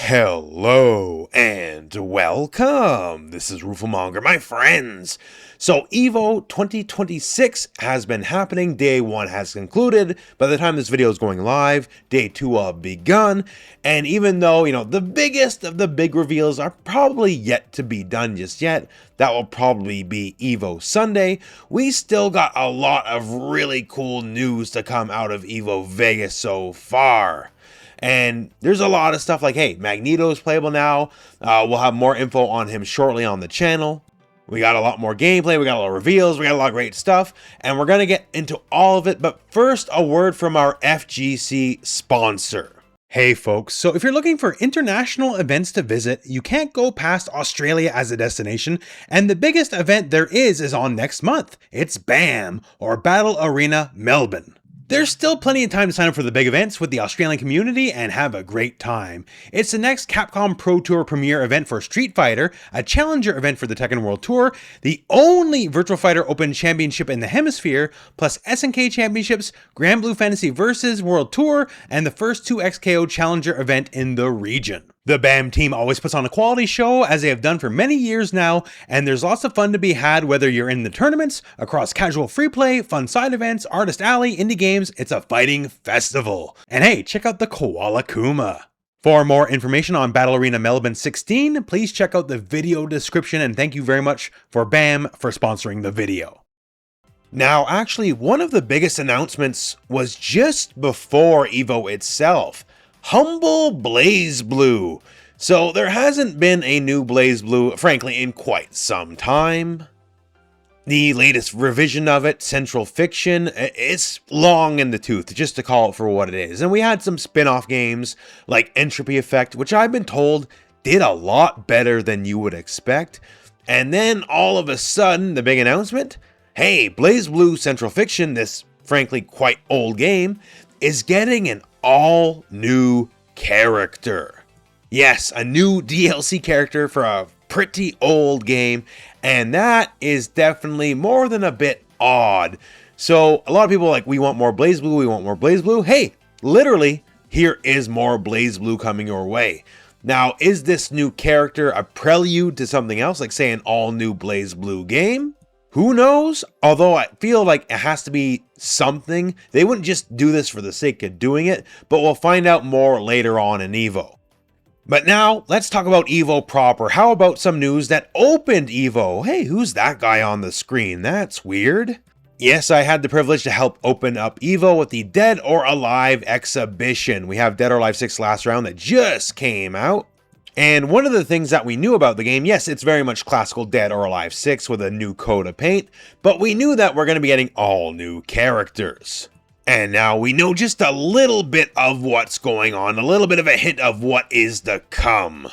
Hello and welcome. This is rooflemonger, my friends. So EVO 2026 has been happening. Day 1 has concluded. By the time this video is going live, Day 2 will have begun. And even though, the biggest of the big reveals are probably yet to be done just yet, that will probably be EVO Sunday, we still got a lot of really cool news to come out of EVO Vegas so far. And there's a lot of stuff like, hey, Magneto is playable now. We'll have more info on him shortly on the channel. We got a lot more gameplay, we got a lot of reveals, we got a lot of great stuff, and we're going to get into all of it. But first, a word from our FGC sponsor. Hey folks, so if you're looking for international events to visit, you can't go past Australia as a destination, and the biggest event there is on next month. It's BAM, or Battle Arena Melbourne. There's still plenty of time to sign up for the big events with the Australian community and have a great time. It's the next Capcom Pro Tour Premier event for Street Fighter, a challenger event for the Tekken World Tour, the only Virtual Fighter Open Championship in the hemisphere, plus SNK Championships, Granblue Fantasy Versus World Tour, and the first 2 XKO Challenger event in the region. The BAM team always puts on a quality show, as they have done for many years now, and there's lots of fun to be had whether you're in the tournaments, across casual free play, fun side events, artist alley, indie games. It's a fighting festival. And hey, check out the Koala Kuma. For more information on Battle Arena Melbourne 16, please check out the video description, and thank you very much for BAM for sponsoring the video. Now, actually, one of the biggest announcements was just before EVO itself. Humble BlazBlue. So there hasn't been a new BlazBlue, frankly, in quite some time. The latest revision of it, Central Fiction, it's long in the tooth, just to call it for what it is. And we had some spin-off games like Entropy Effect, which I've been told did a lot better than you would expect. And then all of a sudden, the big announcement, hey, BlazBlue Central Fiction, this frankly quite old game, is getting an all new character. Yes, a new DLC character for a pretty old game, and that is definitely more than a bit odd. So a lot of people are like, we want more BlazBlue, we want more BlazBlue. Hey, literally, here is more BlazBlue coming your way. Now, is this new character a prelude to something else, like say an all new BlazBlue game? Who knows? Although I feel like it has to be something. They wouldn't just do this for the sake of doing it, but we'll find out more later on in EVO. But now, let's talk about EVO proper. How about some news that opened EVO? Hey, who's that guy on the screen? That's weird. Yes, I had the privilege to help open up EVO with the Dead or Alive exhibition. We have Dead or Alive 6 last round that just came out. And one of the things that we knew about the game, yes, it's very much classical Dead or Alive 6 with a new coat of paint, but we knew that we're going to be getting all new characters. And now we know just a little bit of what's going on, a little bit of a hint of what is to come.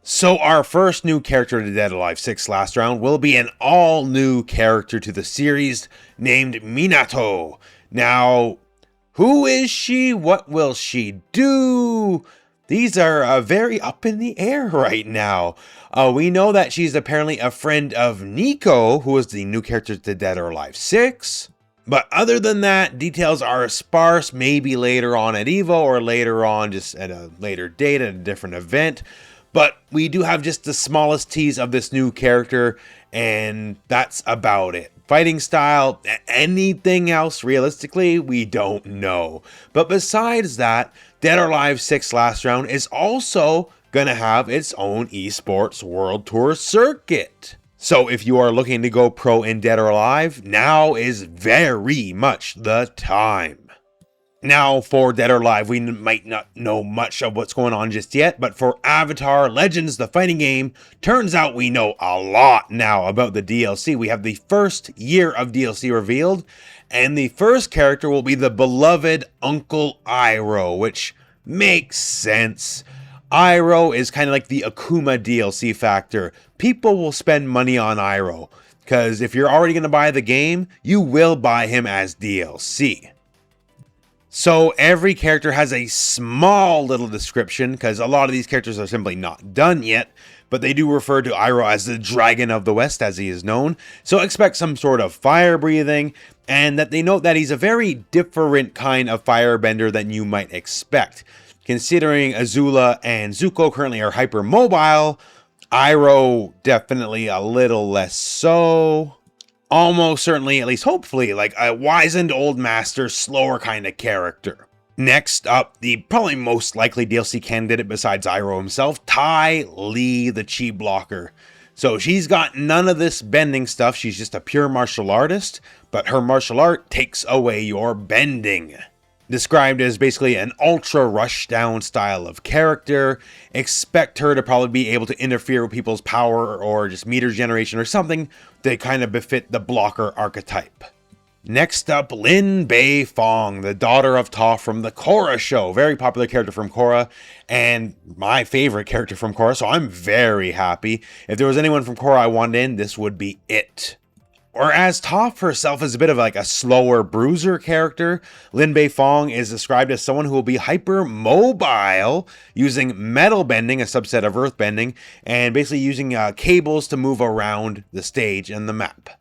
So our first new character to Dead or Alive 6 last round will be an all new character to the series named Minato. Now, who is she? What will she do? These are very up in the air right now. We know that she's apparently a friend of Nico, who is the new character to Dead or Alive 6. But other than that, details are sparse, maybe later on at EVO or later on just at a later date at a different event. But we do have just the smallest tease of this new character, and that's about it. Fighting style, anything else realistically, we don't know. But besides that, Dead or Alive 6 last round is also gonna have its own esports world tour circuit. So if you are looking to go pro in Dead or Alive, now is very much the time. Now for Dead or Alive, we might not know much of what's going on just yet, but for Avatar Legends, the fighting game, turns out we know a lot now about the DLC. We have the first year of DLC revealed, and the first character will be the beloved Uncle Iroh, which makes sense. Iroh is kind of like the Akuma DLC factor. People will spend money on Iroh, because if you're already going to buy the game, you will buy him as DLC. So every character has a small little description, because a lot of these characters are simply not done yet, but they do refer to Iroh as the Dragon of the West, as he is known. So expect some sort of fire breathing, and that they note that he's a very different kind of firebender than you might expect. considering Azula and Zuko currently are hypermobile. Iroh definitely a little less so. Almost certainly, at least hopefully, like a wizened old master, slower kind of character. Next up, the probably most likely DLC candidate besides Iroh himself, Ty Lee, the Chi blocker. So she's got none of this bending stuff, she's just a pure martial artist, but her martial art takes away your bending. Described as basically an ultra rushdown style of character. Expect her to probably be able to interfere with people's power or just meter generation or something to kind of befit the blocker archetype. Next up, Lin Bei Fong, the daughter of Toph from the Korra show. Very popular character from Korra and my favorite character from Korra, so I'm very happy. If there was anyone from Korra I wanted in, this would be it. Whereas Toph herself is a bit of like a slower bruiser character, Lin Bei Fong is described as someone who will be hyper mobile, using metal bending, a subset of earth bending, and basically using cables to move around the stage and the map.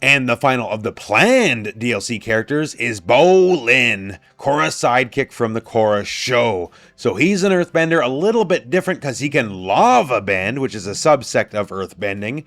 And the final of the planned DLC characters is Bo Lin, Korra's sidekick from the Korra show. So he's an earthbender, a little bit different because he can lava bend, which is a subsect of earthbending.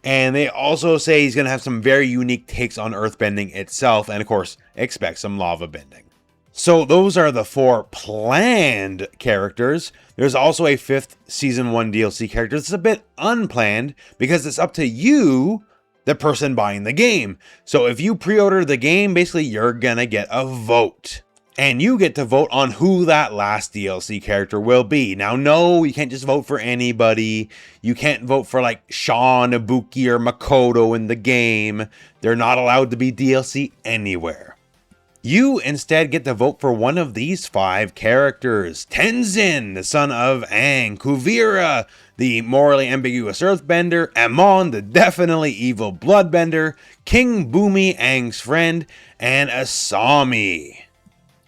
And they also say he's going to have some very unique takes on earthbending itself, and of course, expect some lava bending. So those are the 4 planned characters. There's also a 5th Season 1 DLC character. It's a bit unplanned because it's up to you, the person buying the game. So if you pre-order the game, basically you're going to get a vote. And you get to vote on who that last DLC character will be. Now, no, you can't just vote for anybody. You can't vote for like Sean, Ibuki, or Makoto in the game. They're not allowed to be DLC anywhere. You instead get to vote for one of these 5 characters. Tenzin, the son of Aang. Kuvira, the morally ambiguous earthbender. Amon, the definitely evil bloodbender. King Bumi, Aang's friend. And Asami.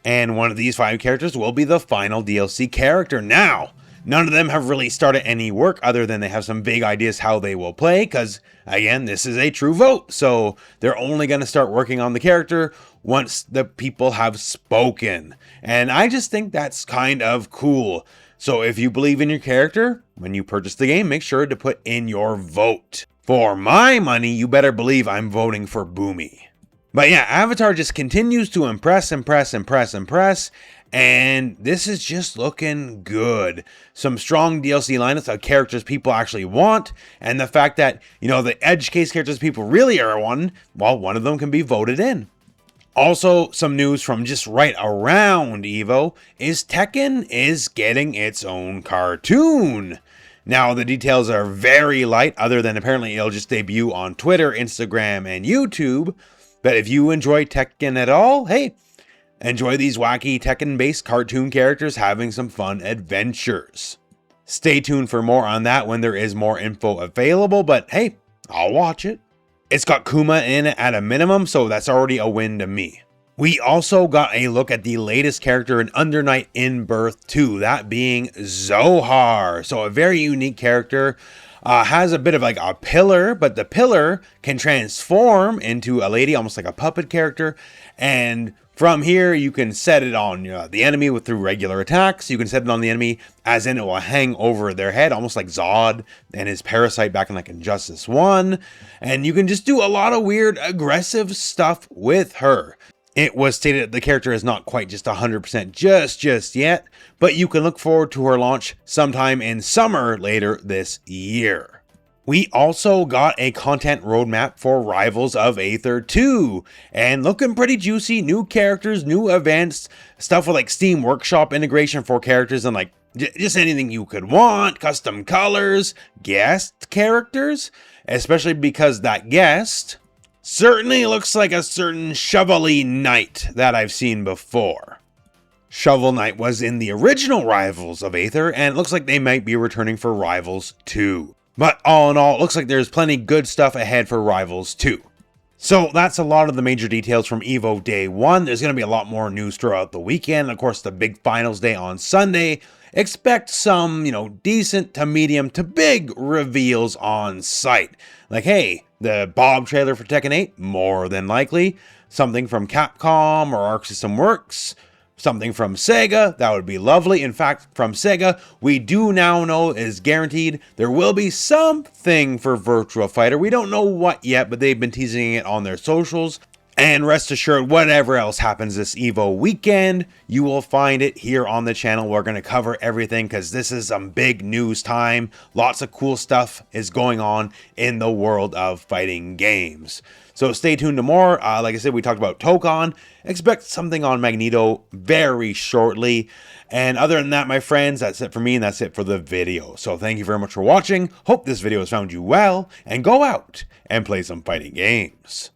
And one of these 5 characters will be the final DLC character. Now, none of them have really started any work other than they have some vague ideas how they will play, because, again, this is a true vote. So they're only going to start working on the character once the people have spoken. And I just think that's kind of cool. So if you believe in your character, when you purchase the game, make sure to put in your vote. For my money, you better believe I'm voting for Boomy. But yeah, Avatar just continues to impress, and this is just looking good. Some strong DLC lineups of characters people actually want, and the fact that, you know, the edge case characters people really are wanting, well, one of them can be voted in. Also, some news from just right around EVO is Tekken is getting its own cartoon. Now, the details are very light, other than apparently it'll just debut on Twitter, Instagram, and YouTube. But if you enjoy Tekken at all, hey, enjoy these wacky Tekken-based cartoon characters having some fun adventures. Stay tuned for more on that when there is more info available, but hey, I'll watch it. It's got Kuma in it at a minimum, so that's already a win to me. We also got a look at the latest character in Under Night in Birth 2, that being Zohar. So a very unique character. Has a bit of like a pillar, but the pillar can transform into a lady, almost like a puppet character. And from here, you can set it on the enemy through regular attacks. You can set it on the enemy as in it will hang over their head, almost like Zod and his parasite back in like Injustice 1. And you can just do a lot of weird, aggressive stuff with her. It was stated that the character is not quite just 100% just yet, but you can look forward to her launch sometime in summer later this year. We also got a content roadmap for Rivals of Aether 2, and looking pretty juicy, new characters, new events, stuff with like Steam Workshop integration for characters and like just anything you could want, custom colors, guest characters, especially because that guest certainly looks like a certain Shovel Knight that I've seen before. Shovel Knight was in the original Rivals of Aether, and it looks like they might be returning for Rivals 2. But all in all, it looks like there's plenty good stuff ahead for Rivals 2. So that's a lot of the major details from EVO Day 1. There's going to be a lot more news throughout the weekend. Of course, the big finals day on Sunday. Expect some, decent to medium to big reveals on site. Like, hey, the Bob trailer for Tekken 8, more than likely. Something from Capcom or Arc System Works. something from Sega, that would be lovely. In fact, from Sega, we do now know is guaranteed there will be something for Virtua Fighter. We don't know what yet, but they've been teasing it on their socials. And rest assured, whatever else happens this EVO weekend, you will find it here on the channel. We're going to cover everything because this is some big news time. Lots of cool stuff is going on in the world of fighting games. So stay tuned to more. Like I said, we talked about Tokon. Expect something on Magneto very shortly. And other than that, my friends, that's it for me and that's it for the video. So thank you very much for watching. Hope this video has found you well. And go out and play some fighting games.